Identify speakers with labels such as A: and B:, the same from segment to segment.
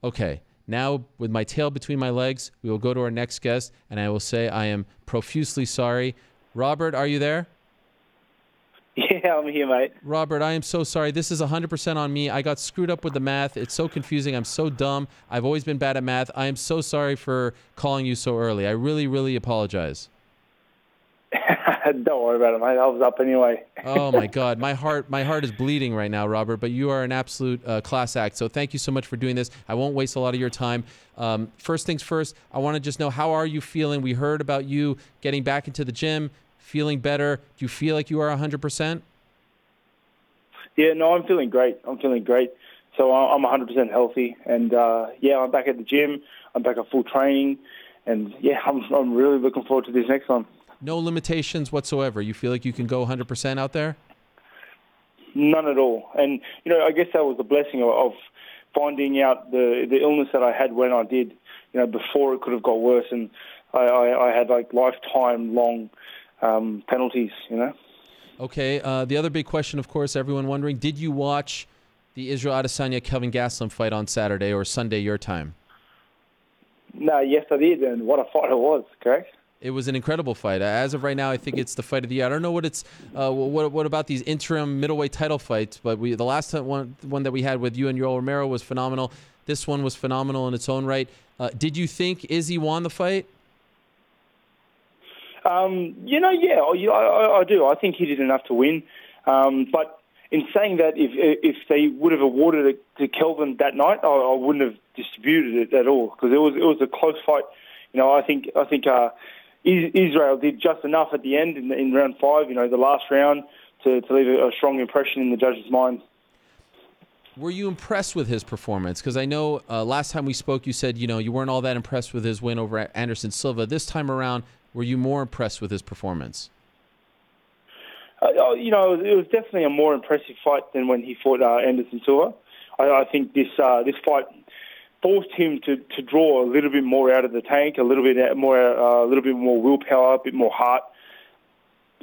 A: Okay, now with my tail between my legs, we will go to our next guest, and I will say I am profusely sorry. Robert, are you there?
B: Yeah, I'm here, mate.
A: Robert, I am so sorry. This is 100% on me. I got screwed up with the math. It's so confusing. I'm so dumb. I've always been bad at math. I am so sorry for calling you so early. I really, really apologize.
B: Don't worry about it, mate. I was up anyway.
A: Oh my God, my heart is bleeding right now, Robert. But you are an absolute class act. So thank you so much for doing this. I won't waste a lot of your time. First things first, I want to just know, how are you feeling? We heard about you getting back into the gym, feeling better. Do you feel like you are 100%?
B: Yeah, no, I'm feeling great. So I'm 100% healthy, and I'm back at the gym. I'm back at full training, and yeah, I'm really looking forward to this next one.
A: No limitations whatsoever. You feel like you can go 100% out there?
B: None at all. And, I guess that was the blessing of finding out the illness that I had when I did, before it could have got worse. And I had, lifetime long penalties,
A: Okay. The other big question, of course, everyone wondering, did you watch the Israel Adesanya Kelvin Gastelum fight on Saturday or Sunday your time?
B: No, yes, I did. And what a fight it was, correct?
A: It was an incredible fight. As of right now, I think it's the fight of the year. I don't know what it's. What about these interim middleweight title fights? But the last one that we had with you and Yoel Romero was phenomenal. This one was phenomenal in its own right. Did you think Izzy won the fight?
B: Yeah, I do. I think he did enough to win. But in saying that, if they would have awarded it to Kelvin that night, I wouldn't have distributed it at all, because it was a close fight. I think Israel did just enough at the end in round 5, the last round, to leave a strong impression in the judges' minds.
A: Were you impressed with his performance? Because I know last time we spoke, you said you weren't all that impressed with his win over Anderson Silva. This time around, were you more impressed with his performance?
B: It was definitely a more impressive fight than when he fought Anderson Silva. I think this fight forced him to draw a little bit more out of the tank, a little bit more willpower, a bit more heart.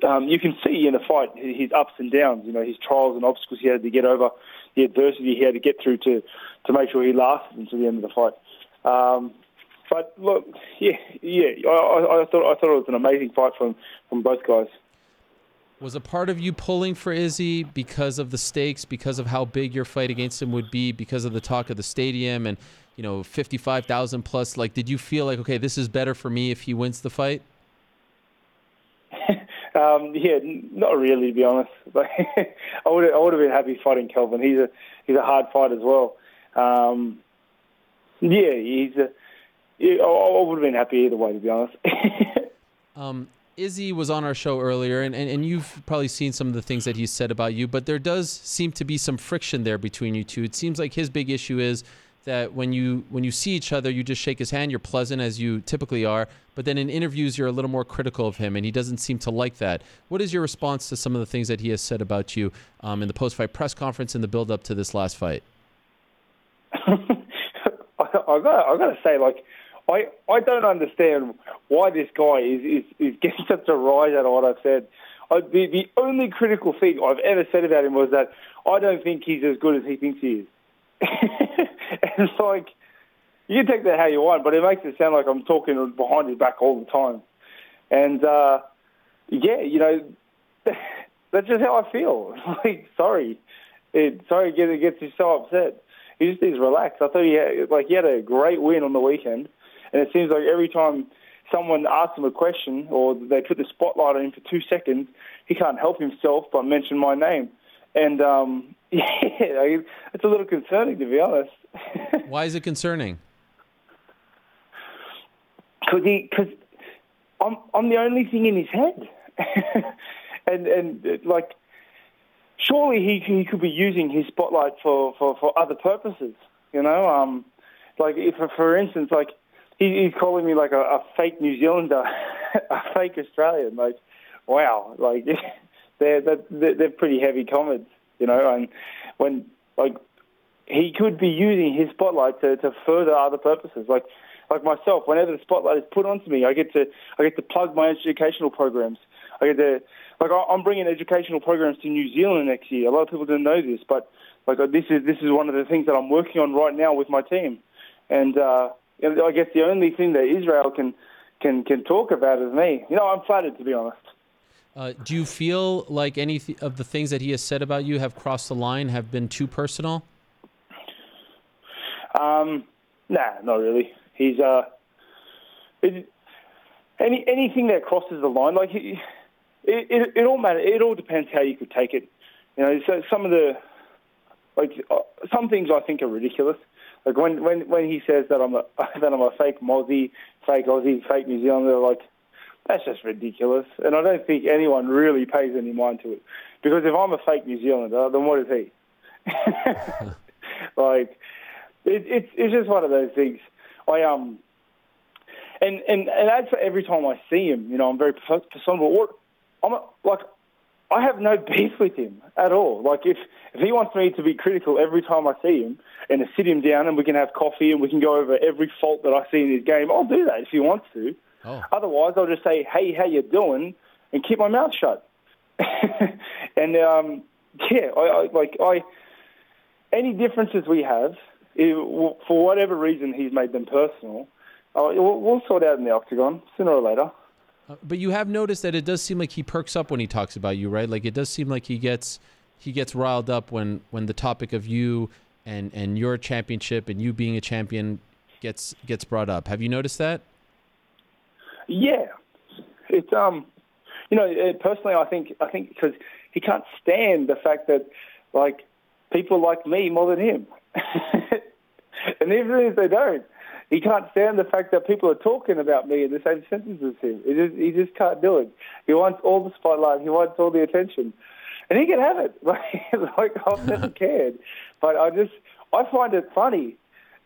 B: You can see in the fight his ups and downs, his trials and obstacles he had to get over, the adversity he had to get through to make sure he lasted until the end of the fight. But look, I thought it was an amazing fight from both guys.
A: Was a part of you pulling for Izzy because of the stakes, because of how big your fight against him would be, because of the talk of the stadium and 55,000 plus? Did you feel like, okay, this is better for me if he wins the fight?
B: Not really, to be honest. I would have been happy fighting Kelvin. He's a hard fight as well. I would have been happy either way, to be honest.
A: Izzy was on our show earlier, and you've probably seen some of the things that he said about you, but there does seem to be some friction there between you two. It seems like his big issue is that when you see each other, you just shake his hand, you're pleasant as you typically are, but then in interviews, you're a little more critical of him, and he doesn't seem to like that. What is your response to some of the things that he has said about you in the post-fight press conference and the build-up to this last fight?
B: I gotta say, I don't understand why this guy is getting such a rise out of what I've said. The only critical thing I've ever said about him was that I don't think he's as good as he thinks he is. And it's you can take that how you want, but it makes it sound like I'm talking behind his back all the time. And, that's just how I feel. Sorry. It gets me so upset. He just needs to relax. I thought he had a great win on the weekend. And it seems like every time someone asks him a question or they put the spotlight on him for 2 seconds, he can't help himself but mention my name. And, it's a little concerning, to be honest.
A: Why is it concerning?
B: Because I'm the only thing in his head. and surely he could be using his spotlight for other purposes, if, for instance, he's calling me a fake New Zealander, a fake Australian. Wow, they're pretty heavy comments, and when he could be using his spotlight to further other purposes, like myself. Whenever the spotlight is put onto me, I get to plug my educational programs. I'm bringing educational programs to New Zealand next year. A lot of people don't know this, but this is one of the things that I'm working on right now with my team. And I guess the only thing that Israel can talk about is me. I'm flattered, to be honest.
A: Do you feel like any of the things that he has said about you have crossed the line, have been too personal?
B: Nah, not really. He's anything that crosses the line, like it all matters. It all depends how you could take it. So some things I think are ridiculous. Like when he says that I'm a fake Aussie, fake New Zealander, like that's just ridiculous. And I don't think anyone really pays any mind to it. Because if I'm a fake New Zealander, then what is he? Like it's just one of those things. And as for every time I see him, I'm very personable. I have no beef with him at all. Like if he wants me to be critical every time I see him and to sit him down and we can have coffee and we can go over every fault that I see in his game, I'll do that if he wants to.
A: Oh.
B: Otherwise, I'll just say, "Hey, how you doing?" and keep my mouth shut. And any differences we have, for whatever reason he's made them personal, we'll sort out in the octagon sooner or later.
A: But you have noticed that it does seem like he perks up when he talks about you, right? Like it does seem like he gets riled up when the topic of you and your championship and you being a champion gets brought up. Have you noticed that?
B: Yeah, it's personally, I think because he can't stand the fact that like people like me more than him, and even if they don't, he can't stand the fact that people are talking about me in the same sentence as him. He just can't do it. He wants all the spotlight. He wants all the attention, and he can have it. Like I've never cared, but I find it funny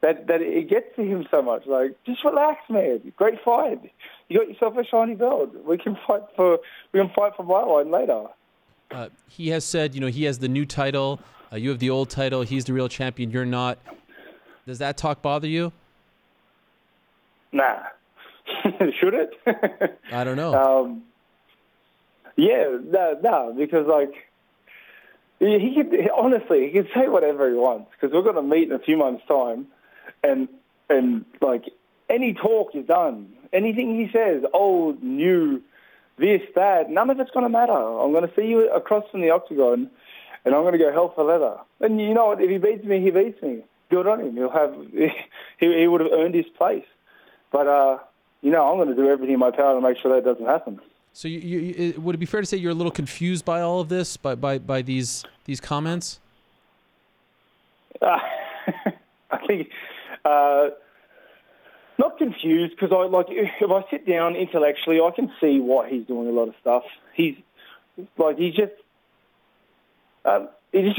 B: that it gets to him so much. Like, just relax, man. Great fight. You got yourself a shiny belt. We can fight for my line later.
A: He has said, he has the new title. You have the old title. He's the real champion. You're not. Does that talk bother you?
B: Nah. Should it?
A: I don't know.
B: No, because like he can say whatever he wants because we're going to meet in a few months' time, and like any talk is done. Anything he says, old, new, this, that, none of it's going to matter. I'm going to see you across from the octagon, and I'm going to go hell for leather. And you know what? If he beats me, he beats me. Good on him. He would have earned his place. But I'm going to do everything in my power to make sure that doesn't happen.
A: So would it be fair to say you're a little confused by all of this, by these comments?
B: I think not confused because if I sit down intellectually, I can see why he's doing a lot of stuff. He just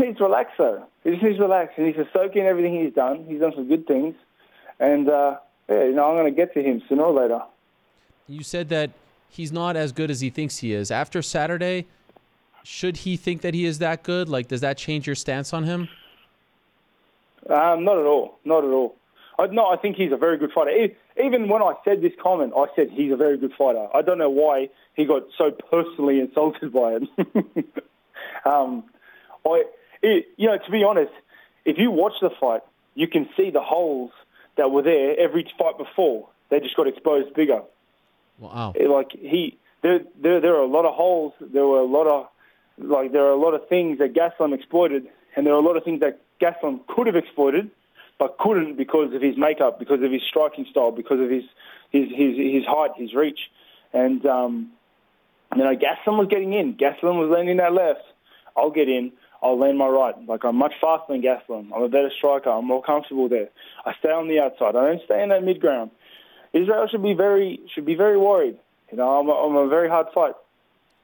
B: needs to relax though. He just needs to relax. He needs to soak in everything he's done. He's done some good things, and I'm going to get to him sooner or later.
A: You said that he's not as good as he thinks he is. After Saturday, should he think that he is that good? Like, does that change your stance on him?
B: Not at all. Not at all. I think he's a very good fighter. Even when I said this comment, I said he's a very good fighter. I don't know why he got so personally insulted by it. To be honest, if you watch the fight, you can see the holes that were there every fight before. They just got exposed bigger.
A: Wow.
B: There are a lot of holes. There are a lot of things that Gastelum exploited, and there are a lot of things that Gastelum could have exploited, but couldn't because of his makeup, because of his striking style, because of his height, his reach. And Gastelum was getting in. Gastelum was landing that left. I'll get in. I'll land my right. Like, I'm much faster than Gastelum. I'm a better striker. I'm more comfortable there. I stay on the outside. I don't stay in that mid-ground. Israel should be very worried. I'm a very hard fight.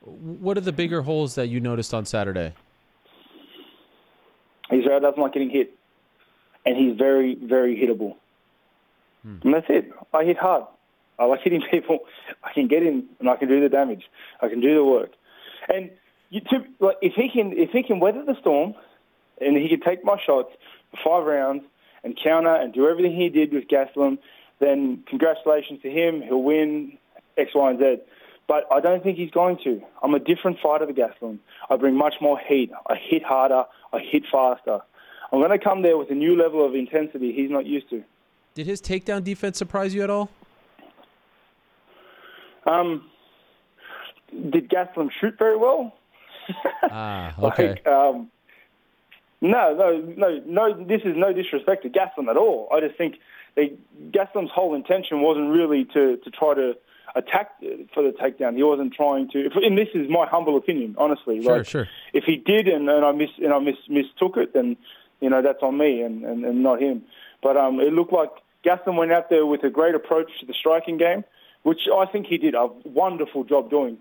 A: What are the bigger holes that you noticed on Saturday?
B: Israel doesn't like getting hit, and he's very, very hittable. And that's it. I hit hard. I like hitting people. I can get in, and I can do the damage. I can do the work. And if he can weather the storm, and he can take my shots for 5 rounds and counter and do everything he did with Gastelum, then congratulations to him. He'll win X, Y, and Z. But I don't think he's going to. I'm a different fighter to Gastelum. I bring much more heat. I hit harder. I hit faster. I'm going to come there with a new level of intensity he's not used to.
A: Did his takedown defense surprise you at all?
B: Did Gastelum shoot very well?
A: Okay.
B: No. This is no disrespect to Gastelum at all. I just think Gastelum's whole intention wasn't really to try to attack for the takedown. He wasn't trying to. And this is my humble opinion, honestly.
A: Sure.
B: If he did, and I mistook it, then that's on me and not him. But it looked like Gastelum went out there with a great approach to the striking game, which I think he did a wonderful job doing.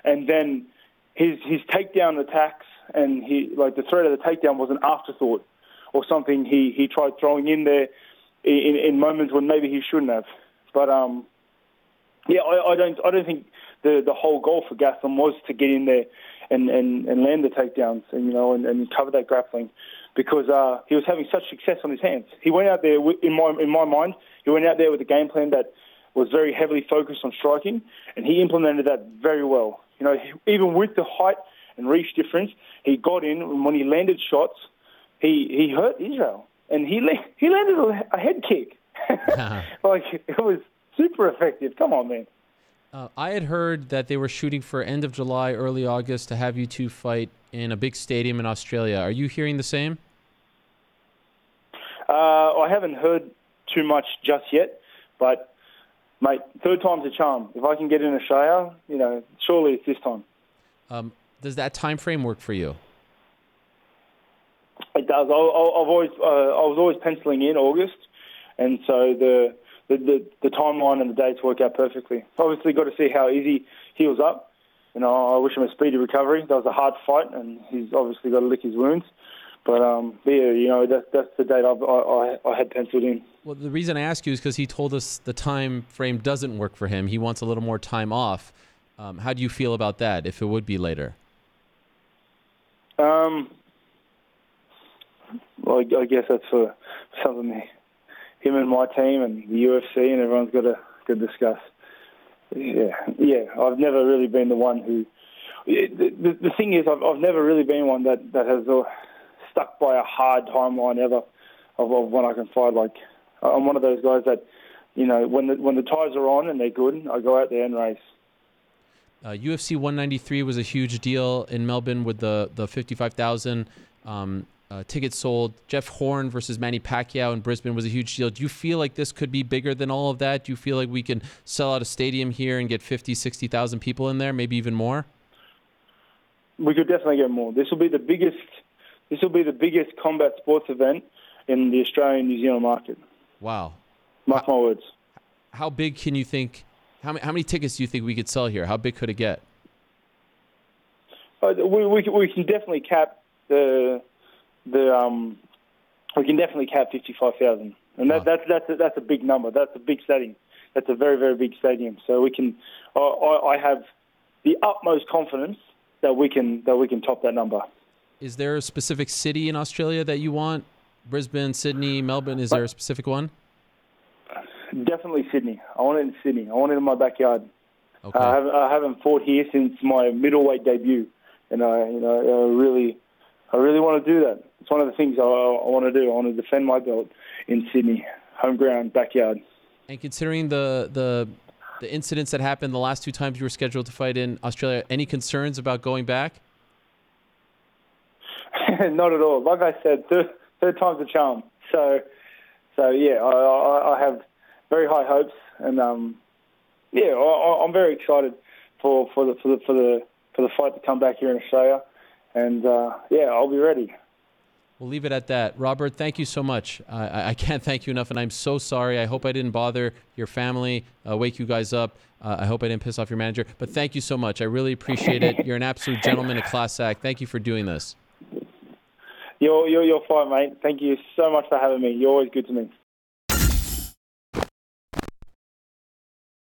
B: And then his takedown attacks and the threat of the takedown was an afterthought or something he tried throwing in there in moments when maybe he shouldn't have. But I don't think the whole goal for Gastelum was to get in there and land the takedowns and cover that grappling, because he was having such success on his hands. He went out there in my mind. He went out there with a game plan that was very heavily focused on striking, and he implemented that very well. Even with the height and reach difference, he got in, and when he landed shots, he hurt Israel, and he landed a head kick. It was super effective. Come on, man.
A: I had heard that they were shooting for end of July, early August to have you two fight in a big stadium in Australia. Are you hearing the same?
B: I haven't heard too much just yet, but mate, third time's a charm. If I can get in Australia, surely it's this time.
A: Does that time frame work for you?
B: It does. I was always penciling in August, and so the timeline and the dates work out perfectly. Obviously, got to see how Izzy heals up. I wish him a speedy recovery. That was a hard fight, and he's obviously got to lick his wounds. But that's the date I had penciled in.
A: Well, the reason I ask you is because he told us the time frame doesn't work for him. He wants a little more time off. How do you feel about that? If it would be later?
B: Well, I guess that's for something him and my team and the UFC and everyone's got to discuss. Yeah. I've never really been the one who. The thing is, I've never really been one that has stuck by a hard timeline ever of when I can fight. Like, I'm one of those guys that, when the ties are on and they're good, I go out there and race.
A: UFC 193 was a huge deal in Melbourne with the 55,000 tickets sold. Jeff Horn versus Manny Pacquiao in Brisbane was a huge deal. Do you feel like this could be bigger than all of that? Do you feel like we can sell out a stadium here and get 50, 60,000 people in there, maybe even more?
B: We could definitely get more. This will be the biggest combat sports event in the Australian-New Zealand market.
A: Wow.
B: Mark my words.
A: How big can you think? How many tickets do you think we could sell here? How big could it get?
B: We can definitely cap we can definitely cap 55,000, and that's a big number. That's a big stadium. That's a very, very big stadium. So we can. I have the utmost confidence that we can top that number.
A: Is there a specific city in Australia that you want? Brisbane, Sydney, Melbourne? Is there a specific one?
B: Definitely Sydney. I want it in Sydney. I want it in my backyard.
A: Okay.
B: I haven't fought here since my middleweight debut, and I really want to do that. It's one of the things I want to do. I want to defend my belt in Sydney, home ground, backyard. And
A: considering the incidents that happened the last two times you were scheduled to fight in Australia, any concerns about going back?
B: Not at all. Like I said, third time's a charm. So yeah, I have very high hopes, and I'm very excited for the fight to come back here in Australia, and I'll be ready. We'll leave it at that. Robert, thank you so much. I can't thank you enough, and I'm so sorry. I hope I didn't bother your family, wake you guys up. I hope I didn't piss off your manager, but thank you so much. I really appreciate it. You're an absolute gentleman, a class act. Thank you for doing this. You're fine, mate. Thank you so much for having me. You're always good to me.